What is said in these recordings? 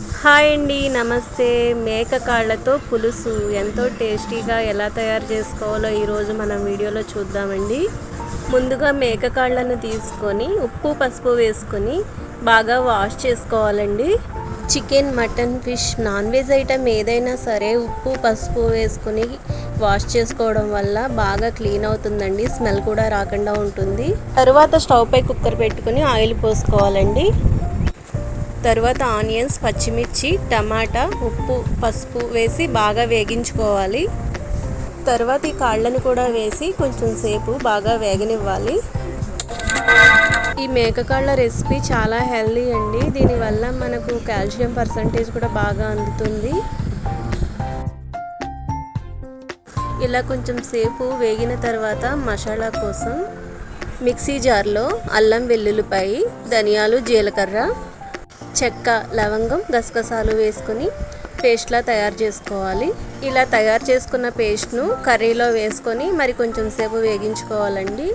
Hi అండి, నమస్తే. మేక కాళ్ళతో పులుసు ఎంతో టేస్టీగా ఎలా తయారు చేసుకోవాలో ఈరోజు మనం వీడియోలో చూద్దామండి. ముందుగా మేక కాళ్ళను తీసుకొని ఉప్పు పసుపు వేసుకొని బాగా వాష్ చేసుకోవాలండి. Chicken, mutton, fish, non veg item ఏదైనా సరే ఉప్పు పసుపు వేసుకొని వాష్ చేసుకోవడం వల్ల బాగా క్లీన్ అవుతుందండి. స్మెల్ కూడా రాకుండా ఉంటుంది. తరువాత స్టవ్ పై కుక్కర్ పెట్టుకొని ఆయిల్ పోసుకోవాలండి. తరువాత ఆనియన్స్, పచ్చిమిర్చి, టమాటా, ఉప్పు పసుపు వేసి బాగా వేగించుకోవాలి. తర్వాత ఈ కాళ్ళను కూడా వేసి కొంచెం సేపు బాగా వేగనివ్వాలి. ఈ మేక కాళ్ళ రెసిపీ చాలా హెల్దీ అండి. దీనివల్ల మనకు కాల్షియం పర్సంటేజ్ కూడా బాగా అందుతుంది. ఇలా కొంచెం సేపు వేగిన తర్వాత మసాలా కోసం మిక్సీ జార్లో అల్లం వెల్లుల్లిపాయ, ధనియాలు, జీలకర్ర, చెక్క, లవంగం, గసగసాలు వేసుకొని పేస్ట్లా తయారు చేసుకోవాలి. ఇలా తయారు చేసుకున్న పేస్ట్ను కర్రీలో వేసుకొని మరి కొంచెం సేపు వేగించుకోవాలండి.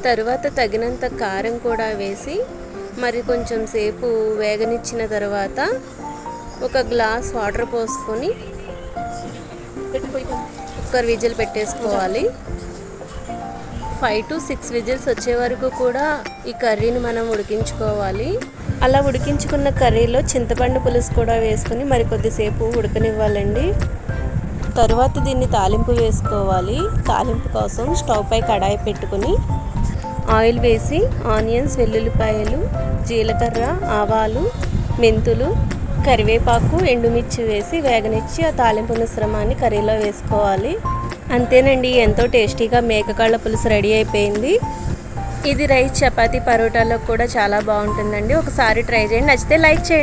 తరువాత తగినంత కారం కూడా వేసి మరి కొంచెం సేపు వేగనిచ్చిన తర్వాత ఒక గ్లాస్ వాటర్ పోసుకొని కుక్కర్ విజిల్ పెట్టేసుకోవాలి. 5 to 6 విజిల్స్ వచ్చే వరకు కూడా ఈ కర్రీని మనం ఉడికించుకోవాలి. అలా ఉడికించుకున్న కర్రీలో చింతపండు పులుసు కూడా వేసుకొని మరి కొద్దిసేపు ఉడకనివ్వాలండి. తరువాత దీన్ని తాలింపు వేసుకోవాలి. తాలింపు కోసం స్టవ్ పై కడాయి పెట్టుకొని ఆయిల్ వేసి ఆనియన్స్, వెల్లుల్లిపాయలు, జీలకర్ర, ఆవాలు, మెంతులు, కరివేపాకు, ఎండుమిర్చి వేసి వేగనిచ్చి ఆ తాలింపు మిశ్రమాన్ని కర్రీలో వేసుకోవాలి. అంతేనండి, ఎంతో టేస్టీగా మేకకాళ్ళ పులుసు రెడీ అయిపోయింది. ఇది రైస్, చపాతీ, పరోటాలో కూడా చాలా బాగుంటుందండి. ఒకసారి ట్రై చేయండి. నచ్చితే లైక్ చేయండి.